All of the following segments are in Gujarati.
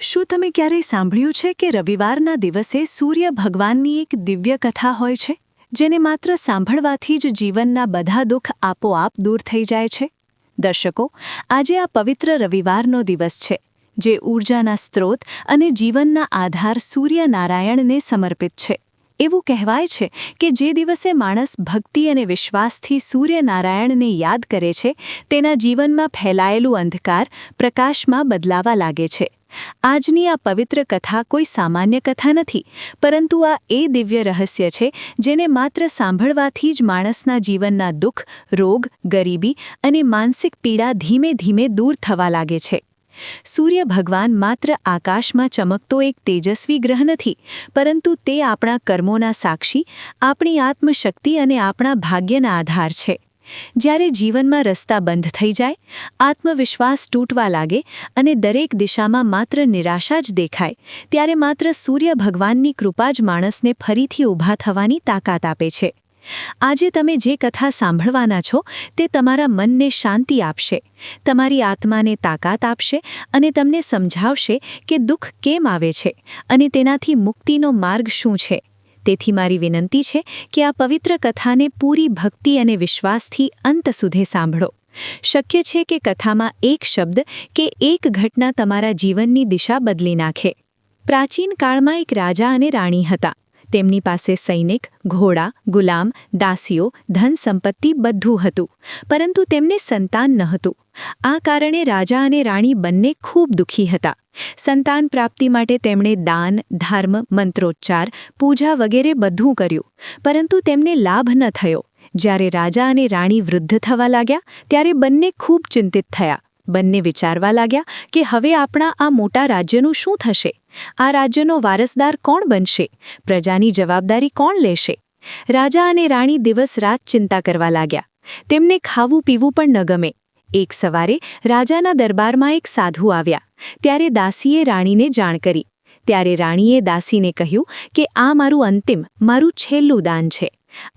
શું તમે ક્યારેય સાંભળ્યું છે કે રવિવારના દિવસે સૂર્ય ભગવાનની એક દિવ્ય કથા હોય છે જેને માત્ર સાંભળવાથી જ જીવનના બધા દુઃખ આપોઆપ દૂર થઈ જાય છે? દર્શકો, આજે આ પવિત્ર રવિવારનો દિવસ છે જે ઊર્જાના સ્ત્રોત અને જીવનના આધાર સૂર્યનારાયણને સમર્પિત છે. એવું કહેવાય છે કે જે દિવસે માણસ ભક્તિ અને વિશ્વાસથી સૂર્યનારાયણને યાદ કરે છે તેના જીવનમાં ફેલાયેલું અંધકાર પ્રકાશમાં બદલાવા લાગે છે. આજની આ પવિત્ર કથા કોઈ સામાન્ય કથા નથી, પરંતુ આ દિવ્ય રહસ્ય છે જેને માત્ર સાંભળવાથી જ માણસના જીવનના દુઃખ, રોગ, ગરીબી અને માનસિક પીડા ધીમે ધીમે દૂર થવા લાગે છે. સૂર્ય ભગવાન માત્ર આકાશમાં ચમકતો એક તેજસ્વી ગ્રહ નથી, પરંતુ તે આપણા કર્મોના સાક્ષી, આપણી આત્મશક્તિ અને આપણા ભાગ્યના આધાર છે. જ્યારે જીવનમાં રસ્તા બંધ થઈ જાય, આત્મવિશ્વાસ તૂટવા લાગે અને દરેક દિશામાં માત્ર નિરાશા જ દેખાય, ત્યારે માત્ર સૂર્ય ભગવાનની કૃપા જ માણસને ફરીથી ઊભા થવાની તાકાત આપે છે. આજે તમે જે કથા સાંભળવાના છો તે તમારા મનને શાંતિ આપશે, તમારી આત્માને તાકાત આપશે અને તમને સમજાવશે કે દુઃખ કેમ આવે છે અને તેનાથી મુક્તિનો માર્ગ શું છે. તેથી મારી વિનંતી છે કે આ પવિત્ર કથાને પૂરી ભક્તિ અને વિશ્વાસથી અંત સુધી સાંભળો. શક્ય છે કે કથામાં એક શબ્દ કે એક ઘટના તમારા જીવનની દિશા બદલી નાખે. પ્રાચીન કાળમાં એક રાજા અને રાણી હતા. તેમની પાસે સૈનિક, ઘોડા, ગુલામ, દાસીઓ, ધન સંપત્તિ બધું હતું, પરંતુ તેમને સંતાન નહોતું. આ કારણે રાજા અને રાણી બંને ખૂબ દુઃખી હતા. સંતાન પ્રાપ્તિ માટે તેમણે દાન, ધર્મ, મંત્રોચ્ચાર, પૂજા વગેરે બધું કર્યું, પરંતુ તેમને લાભ ન થયો. જ્યારે રાજા અને રાણી વૃદ્ધ થવા લાગ્યા ત્યારે બંને ખૂબ ચિંતિત થયા. બંને વિચારવા લાગ્યા કે હવે આપણા આ મોટા રાજ્યનું શું થશે? આ રાજ્યનો વારસદાર કોણ બનશે? પ્રજાની જવાબદારી કોણ લેશે? રાજા અને રાણી દિવસ રાત ચિંતા કરવા લાગ્યા. તેમને ખાવું પીવું પણ ન ગમે. એક સવારે રાજાના દરબારમાં એક સાધુ આવ્યા. ત્યારે દાસીએ રાણીને જાણ કરી. ત્યારે રાણીએ દાસીને કહ્યું કે આ મારું છેલ્લું દાન છે.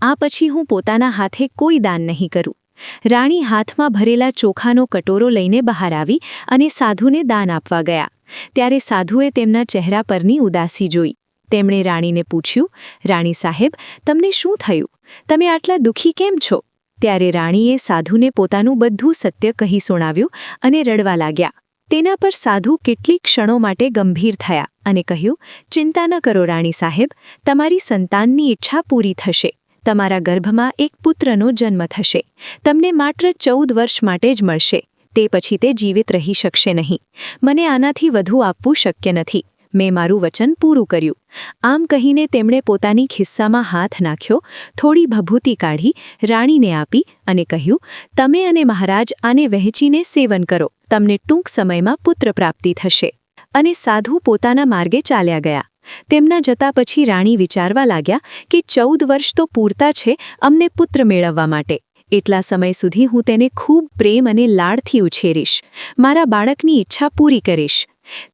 આ પછી હું પોતાના હાથે કોઈ દાન નહીં કરું. રાણી હાથમાં ભરેલા ચોખાનો કટોરો લઈને બહાર આવી અને સાધુને દાન આપવા ગયા. ત્યારે સાધુએ તેમના ચહેરા પરની ઉદાસી જોઈ. તેમણે રાણીને પૂછ્યું, રાણી સાહેબ, તમને શું થયું? તમે આટલા દુઃખી કેમ છો? ત્યારે રાણીએ સાધુને પોતાનું બધું સત્ય કહી સુણાવ્યું અને રડવા લાગ્યા. તેના પર સાધુ કેટલીક ક્ષણો માટે ગંભીર થયા અને કહ્યું, ચિંતા ન કરો રાણી સાહેબ, તમારી સંતાનની ઈચ્છા પૂરી થશે. તમારા ગર્ભમાં એક પુત્રનો જન્મ થશે. તમને માત્ર 14 વર્ષ માટે જ મળશે. તે પછી તે જીવિત રહી શકશે નહીં. મને આનાથી વધુ આપવું શક્ય નથી. મેં મારું વચન પૂરું કર્યું. આમ કહીને તેમણે પોતાની ખિસ્સામાં હાથ નાખ્યો, થોડી ભભૂતિ કાઢી રાણીને આપી અને કહ્યું, તમે અને મહારાજ આને વહેંચીને સેવન કરો. તમને ટૂંક સમયમાં પુત્ર પ્રાપ્તિ થશે. અને સાધુ પોતાના માર્ગે ચાલ્યા ગયા. તેમના જતા પછી રાણી વિચારવા લાગ્યા કે 14 વર્ષ તો પૂરતા છે અમને પુત્ર મેળવવા માટે. એટલા સમય સુધી હું તેને ખૂબ પ્રેમ અને લાડથી ઉછેરીશ. મારા બાળકની ઈચ્છા પૂરી કરીશ.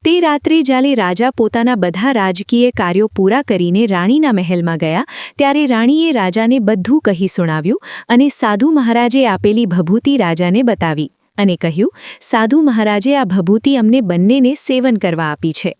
તે રાત્રે જ્યારે રાજા પોતાના બધા રાજકીય કાર્યો પૂરા કરીને રાણીના મહેલમાં ગયા ત્યારે રાણીએ રાજાને બધું કહી સુણાવ્યું અને સાધુ મહારાજે આપેલી ભભૂતિ રાજાને બતાવી અને કહ્યું, સાધુ મહારાજે આ ભભૂતિ અમને બંનેને સેવન કરવા આપી છે.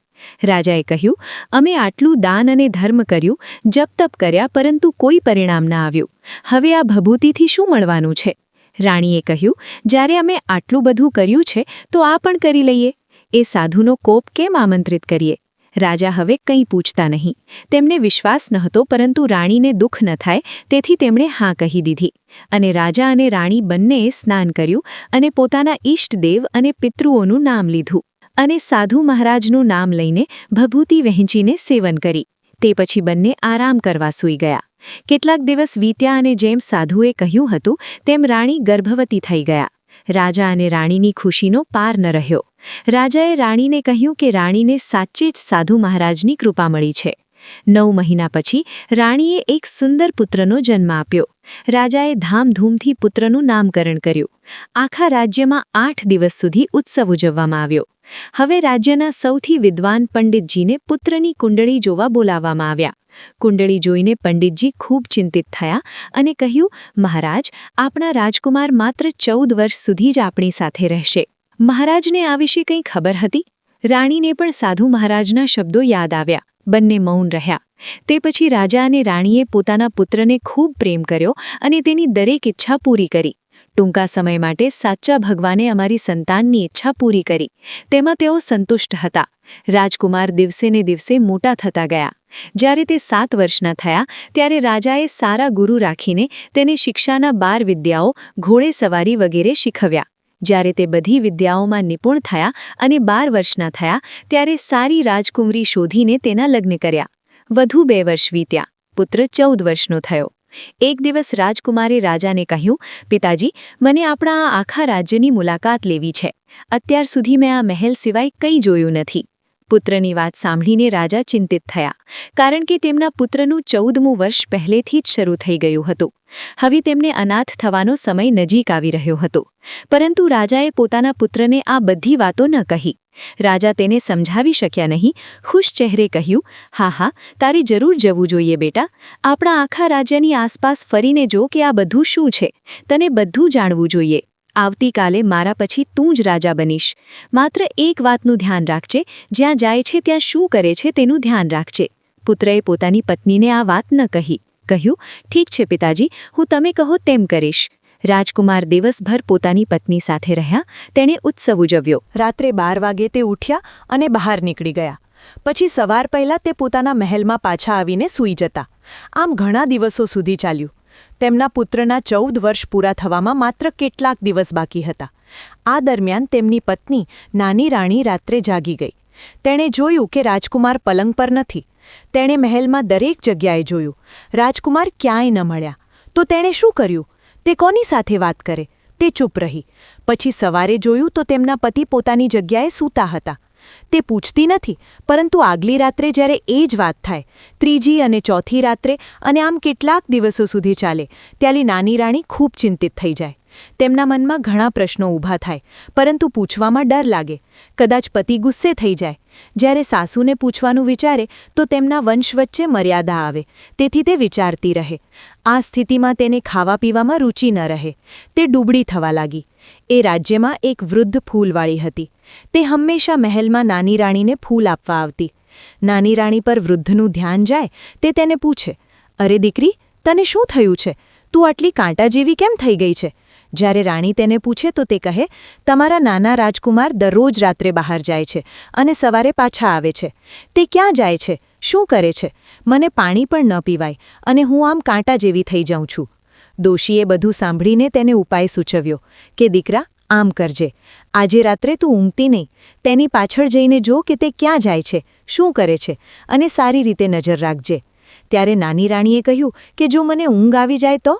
રાજાએ કહ્યું, અમે આટલું દાન અને ધર્મ કર્યું, જપ તપ કર્યા, પરંતુ કોઈ પરિણામ ન આવ્યું. હવે આ ભભૂતિથી શું મળવાનું છે? રાણીએ કહ્યું, જ્યારે અમે આટલું બધું કર્યું છે તો આ પણ કરી લઈએ. એ સાધુનો કોપ કેમ આમંત્રિત કરીએ? રાજા હવે કંઈ પૂછતા નહીં. તેમને વિશ્વાસ નહોતો, પરંતુ રાણીને દુઃખ ન થાય તેથી તેમણે હા કહી દીધી. અને રાજા અને રાણી બંનેએ સ્નાન કર્યું અને પોતાના ઈષ્ટદેવ અને પિતૃઓનું નામ લીધું અને સાધુ મહારાજનું નામ લઈને ભભૂતિ વહેંચીને સેવન કરી. તે પછી બંને આરામ કરવા સૂઈ ગયા. કેટલાક દિવસ વીત્યા અને જેમ સાધુએ કહ્યું હતું તેમ રાણી ગર્ભવતી થઈ ગયા. રાજા અને રાણીની ખુશીનો પાર ન રહ્યો. રાજાએ રાણીને કહ્યું કે રાણીને સાચે જ સાધુ મહારાજની કૃપા મળી છે. 9 મહિના પછી રાણીએ એક સુંદર પુત્રનો જન્મ આપ્યો. રાજાએ ધામધૂમથી પુત્રનું નામકરણ કર્યું. આખા રાજ્યમાં 8 દિવસ સુધી ઉત્સવ ઉજવવામાં આવ્યો. હવે રાજ્યના સૌથી વિદ્વાન પંડિતજીને પુત્રની કુંડળી જોવા બોલાવવામાં આવ્યા. કુંડળી જોઈને પંડિતજી ખૂબ ચિંતિત થયા અને કહ્યું, મહારાજ, આપણા રાજકુમાર માત્ર 14 વર્ષ સુધી જ આપણી સાથે રહેશે. મહારાજને આ વિશે કંઈ ખબર હતી? રાણીને પણ સાધુ મહારાજના શબ્દો યાદ આવ્યા. બંને મૌન રહ્યા. તે પછી રાજા અને રાણીએ પોતાના પુત્રને ખૂબ પ્રેમ કર્યો અને તેની દરેક ઈચ્છા પૂરી કરી. ટૂંકા સમય માટે સાચા ભગવાને અમારી સંતાનની ઈચ્છા પૂરી કરી. તેમાં તેઓ સંતુષ્ટ હતા. રાજકુમાર દિવસે ને દિવસે મોટા થતા ગયા. જ્યારે તે 7 વર્ષના થયા ત્યારે રાજાએ સારા ગુરુ રાખીને તેને શિક્ષાના 12 વિદ્યાઓ, ઘોડેસવારી વગેરે શીખવ્યા. જ્યારે તે બધી વિદ્યાઓમાં નિપુણ થયા અને 12 વર્ષના થયા ત્યારે સારી રાજકુંવરી શોધીને તેના લગ્ન કર્યા. વધુ 2 વર્ષ વીત્યા. પુત્ર 14 વર્ષનો થયો. એક દિવસ રાજકુમારે રાજાને કહ્યું, પિતાજી, મને આપણા આ આખા રાજ્યની મુલાકાત લેવી છે. અત્યાર સુધી મેં આ મહેલ સિવાય કંઈ જોયું નથી. પુત્રની વાત સાંભળીને રાજા ચિંતિત થયા, કારણ કે તેમના પુત્રનું 14મું વર્ષ પહેલેથી જ શરૂ થઈ ગયું હતું. હવે તેમને અનાથ થવાનો સમય નજીક આવી રહ્યો હતો. પરંતુ રાજાએ પોતાના પુત્રને આ બધી વાતો ન કહી. રાજા તેને સમજાવી શક્યા નહીં. ખુશ ચહેરે કહ્યું, હા હા, તારે જરૂર જવું જોઈએ બેટા. આપણા આખા રાજ્યની આસપાસ ફરીને જો કે આ બધું શું છે. તને બધું જાણવું જોઈએ. આવતીકાલે મારા પછી તું જ રાજા બનીશ. માત્ર એક વાતનું ધ્યાન રાખજે, જ્યાં જાય છે ત્યાં શું કરે છે તેનું ધ્યાન રાખજે. પુત્રએ પોતાની પત્નીને આ વાત ન કહી. કહ્યું, ઠીક છે પિતાજી, હું તમે કહો તેમ કરીશ. રાજકુમાર દિવસભર પોતાની પત્ની સાથે રહ્યા. તેણે ઉત્સવ ઉજવ્યો. રાત્રે 12 વાગે તે ઉઠ્યા અને બહાર નીકળી ગયા. પછી સવાર પહેલાં તે પોતાના મહેલમાં પાછા આવીને સૂઈ જતા. આમ ઘણા દિવસો સુધી ચાલ્યું. તેમના પુત્રના 14 વર્ષ પૂરા થવામાં માત્ર કેટલાક દિવસ બાકી હતા. આ દરમિયાન તેમની પત્ની નાની રાણી રાત્રે જાગી ગઈ. તેણે જોયું કે રાજકુમાર પલંગ પર નથી. તેણે મહેલમાં દરેક જગ્યાએ જોયું. રાજકુમાર ક્યાંય ન મળ્યા. તો તેણે શું કર્યું? તે કોની સાથે વાત કરે? તે ચૂપ રહી. પછી સવારે જોયું તો તેમના પતિ પોતાની જગ્યાએ સૂતા હતા. તે પૂછતી નથી, પરંતુ આગલી રાત્રે જ્યારે એ જ વાત થાય, ત્રીજી અને ચોથી રાત્રે અને આમ કેટલાક દિવસો સુધી ચાલે, ત્યારે નાની રાણી ખૂબ ચિંતિત થઈ જાય. તેમના મનમાં ઘણા પ્રશ્નો ઊભા થાય, પરંતુ પૂછવામાં ડર લાગે. કદાચ પતિ ગુસ્સે થઈ જાય. જ્યારે સાસુને પૂછવાનું વિચારે તો તેમના વંશ વચ્ચે મર્યાદા આવે. તેથી તે વિચારતી રહે. આ સ્થિતિમાં તેને ખાવા પીવામાં રુચિ ન રહે. તે ડૂબળી થવા લાગી. એ રાજ્યમાં એક વૃદ્ધ ફૂલવાળી હતી. તે હંમેશા મહેલમાં નાની રાણીને ફૂલ આપવા આવતી. નાની રાણી પર વૃદ્ધનું ધ્યાન જાય. તે તેને પૂછે, અરે દીકરી, તને શું થયું છે? તું આટલી કાંટા જેવી કેમ થઈ ગઈ છે? જ્યારે રાણી તેને પૂછે તો તે કહે, તમારા નાના રાજકુમાર દરરોજ રાત્રે બહાર જાય છે અને સવારે પાછા આવે છે. તે ક્યાં જાય છે? શું કરે છે? મને પાણી પણ ન પીવાય અને હું આમ કાંટા જેવી થઈ જાઉં છું. દોશીએ બધું સાંભળીને તેને ઉપાય સૂચવ્યો કે દીકરા, આમ કરજે. આજે રાત્રે તું ઊંઘતી નહીં. તેની પાછળ જઈને જો કે તે ક્યાં જાય છે, શું કરે છે, અને સારી રીતે નજર રાખજે. ત્યારે નાની રાણીએ કહ્યું કે જો મને ઊંઘ આવી જાય તો?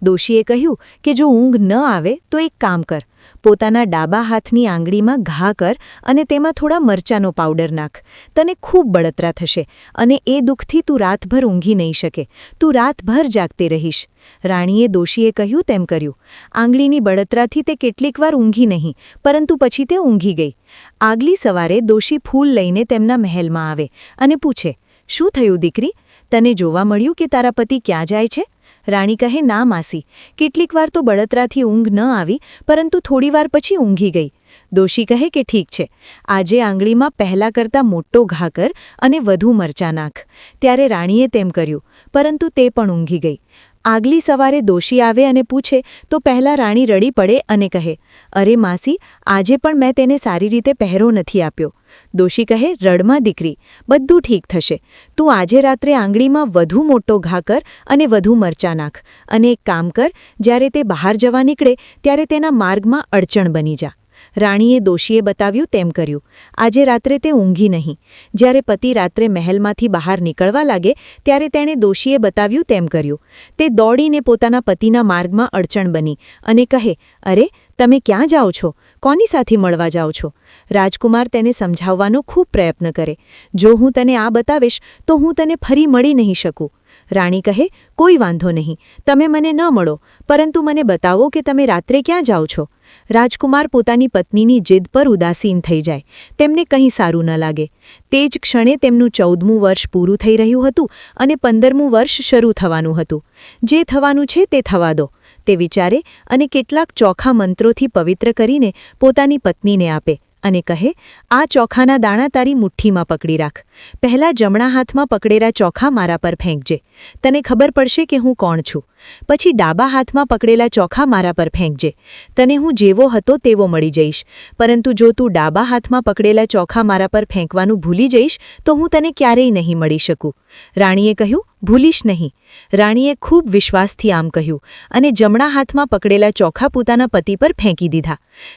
દોશીએ કહ્યું કે જો ઊંઘ ન આવે તો એક કામ કર. પોતાના ડાબા હાથની આંગળીમાં ઘા કર અને તેમાં થોડા મરચાંનો પાવડર નાખ. તને ખૂબ બળતરા થશે અને એ દુઃખથી તું રાતભર ઊંઘી નહીં શકે. તું રાતભર જાગતી રહીશ. રાણીએ દોશીએ કહ્યું તેમ કર્યું. આંગળીની બળતરાથી તે કેટલીકવાર ઊંઘી નહીં, પરંતુ પછી તે ઊંઘી ગઈ. આગલી સવારે દોશી ફૂલ લઈને તેમના મહેલમાં આવે અને પૂછે, શું થયું દીકરી? તને જોવા મળ્યું કે તારા પતિ ક્યાં જાય છે? રાણી કહે, ના માસી, કેટલીકવાર તો બળતરાથી ઊંઘ ન આવી, પરંતુ થોડીવાર પછી ઊંઘી ગઈ. દોશી કહે કે ઠીક છે, આજે આંગળીમાં પહેલાં કરતાં મોટો ઘા કર અને વધુ મરચાં નાખ. ત્યારે રાણીએ તેમ કર્યું, પરંતુ તે પણ ઊંઘી ગઈ. આગલી સવારે દોશી આવે અને પૂછે તો પહેલાં રાણી રડી પડે અને કહે, અરે માસી, આજે પણ મેં તેને સારી રીતે પહેરો નથી આપ્યો. દોશી કહે, રડમાં દીકરી, બધું ઠીક થશે. તું આજે રાત્રે આંગળીમાં વધુ મોટો ઘા કર અને વધુ મરચાં નાખ. અને એક કામ કર, જ્યારે તે બહાર જવા નીકળે ત્યારે તેના માર્ગમાં અડચણ બની જા. રાણીએ દોશીએ બતાવ્યું તેમ કર્યું. આજે રાત્રે તે ઊંઘી નહીં. જ્યારે પતિ રાત્રે મહેલમાંથી બહાર નીકળવા લાગે ત્યારે તેણે દોશીએ બતાવ્યું તેમ કર્યું. તે દોડીને પોતાના પતિના માર્ગમાં અડચણ બની અને કહે, અરે, તમે ક્યાં જાઓ છો? કોની સાથે મળવા જાઓ છો? રાજકુમાર તેને સમજાવવાનો ખૂબ પ્રયત્ન કરે. જો હું તને આ બતાવીશ તો હું તને ફરી મળી નહીં શકું. રાણી કહે, કોઈ વાંધો નહીં, તમે મને ન મળો, પરંતુ મને બતાવો કે તમે રાત્રે ક્યાં જાઓ છો. રાજકુમાર પોતાની પત્નીની જીદ પર ઉદાસીન થઈ જાય. તેમને કંઈ સારું ન લાગે. તે જ ક્ષણે તેમનું 14મું વર્ષ પૂરું થઈ રહ્યું હતું અને 15મું વર્ષ શરૂ થવાનું હતું. જે થવાનું છે તે થવા દો, તે વિચારે અને કેટલાક ચોખા મંત્રોથી પવિત્ર કરીને પોતાની પત્નીને આપે અને કહે, આ ચોખાના દાણા તારી મુઠ્ઠીમાં પકડી રાખ. પહેલા જમણા હાથમાં પકડેલા ચોખા મારા પર ફેંકજે. તને ખબર પડશે કે હું કોણ છું. પછી ડાબા હાથમાં પકડેલા ચોખા મારા પર ફેંકજે. તને હું જેવો હતો તેવો મળી જઈશ. પરંતુ જો તું ડાબા હાથમાં પકડેલા ચોખા મારા પર ફેંકવાનું ભૂલી જઈશ તો હું તને ક્યારેય નહીં મળી શકું. રાણીએ કહ્યું, ભૂલીશ નહીં. રાણીએ ખૂબ વિશ્વાસથી આમ કહ્યું અને જમણા હાથમાં પકડેલા ચોખા પોતાના પતિ પર ફેંકી દીધા.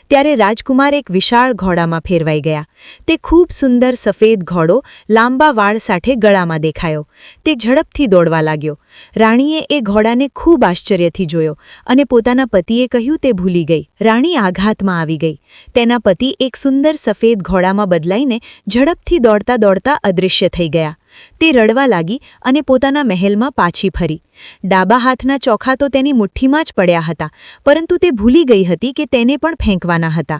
ત્યારે રાજકુમાર એક વિશાળ ઘોડામાં ફેરવાઈ ગયા. તે ખૂબ સુંદર સફેદ ઘોડો લાંબા વાળ સાથે ગળામાં દેખાયો. તે ઝડપથી દોડવા લાગ્યો. રાણીએ એ ઘોડાને ખૂબ આશ્ચર્યથી જોયો અને પોતાના પતિએ કહ્યું તે ભૂલી ગઈ. રાણી આઘાતમાં આવી ગઈ. તેના પતિ એક સુંદર સફેદ ઘોડામાં બદલાઈને ઝડપથી દોડતા દોડતા અદૃશ્ય થઈ ગયા. તે રડવા લાગી અને પોતાના મહેલમાં પાછી ફરી. ડાબા હાથના ચોખા તો તેની મુઠ્ઠીમાં જ પડ્યા હતા, પરંતુ તે ભૂલી ગઈ હતી કે તેને પણ ફેંકવાના હતા.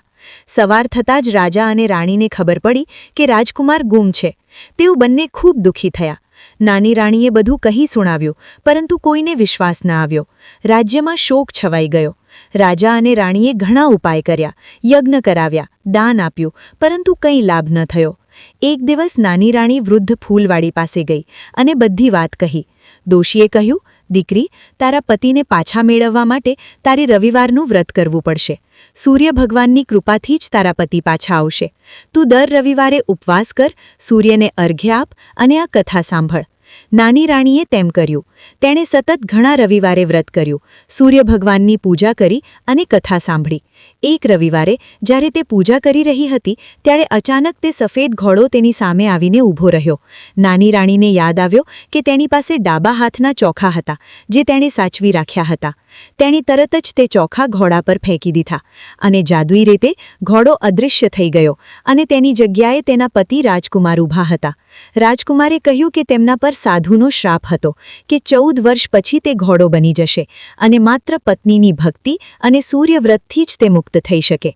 સવાર થતાં જ રાજા અને રાણીને ખબર પડી કે રાજકુમાર ગુમ છે. તેઓ બંને ખૂબ દુઃખી થયા. નાની રાણીએ બધું કહી સુણાવ્યું, પરંતુ કોઈને વિશ્વાસ ન આવ્યો. રાજ્યમાં શોક છવાઈ ગયો. રાજા અને રાણીએ ઘણા ઉપાય કર્યા, યજ્ઞ કરાવ્યા, દાન આપ્યું, પરંતુ કંઈ લાભ ન થયો. એક દિવસ નાની રાણી વૃદ્ધ ફૂલવાડી પાસે ગઈ અને બધી વાત કહી. દોશીએ કહ્યું, દીકરી, તારા પતિને પાછા મેળવવા માટે તારે રવિવારનું વ્રત કરવું પડશે. સૂર્ય ભગવાનની કૃપાથી જ તારા પતિ પાછા આવશે. તું દર રવિવારે ઉપવાસ કર, સૂર્યને અર્ઘ્ય આપ અને આ કથા સાંભળ. નાની રાણીએ તેમ કર્યું. તેણે સતત ઘણા રવિવારે વ્રત કર્યું, સૂર્ય ભગવાનની પૂજા કરી અને કથા સાંભળી. એક રવિવારે જ્યારે તે પૂજા કરી રહી હતી ત્યારે અચાનક તે સફેદ ઘોડો તેની સામે આવીને ઊભો રહ્યો. નાની રાણીને યાદ આવ્યો કે તેની પાસે ડાબા હાથના ચોખા હતા જે તેણે સાચવી રાખ્યા હતા. તેણે તરત જ તે ચોખા ઘોડા પર ફેંકી દીધા અને જાદુઈ રીતે ઘોડો અદૃશ્ય થઈ ગયો અને તેની જગ્યાએ તેના પતિ રાજકુમાર ઊભા હતા. રાજકુમારે કહ્યું કે તેમના પર સાધુનો શ્રાપ હતો કે 14 વર્ષ પછી તે ઘોડો બની જશે અને માત્ર પત્નીની ભક્તિ અને સૂર્યવ્રતથી જ તે મુક્ત થઈ શકે.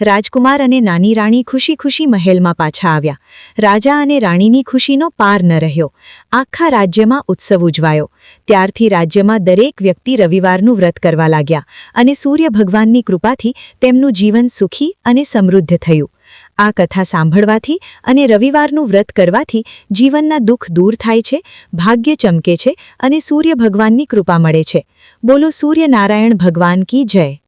રાજકુમાર અને નાની રાણી ખુશી ખુશી મહેલમાં પાછા આવ્યા. રાજા અને રાણીની ખુશીનો પાર ન રહ્યો. આખા રાજ્યમાં ઉત્સવ ઉજવાયો. ત્યારથી રાજ્યમાં દરેક વ્યક્તિ રવિવારનું વ્રત કરવા લાગ્યા અને સૂર્ય ભગવાનની કૃપાથી તેમનું જીવન સુખી અને સમૃદ્ધ થયું. આ કથા સાંભળવાથી અને રવિવારનું વ્રત કરવાથી જીવનના દુઃખ દૂર થાય છે, ભાગ્ય ચમકે છે અને સૂર્ય ભગવાનની કૃપા મળે છે. બોલો સૂર્યનારાયણ ભગવાન કી જય.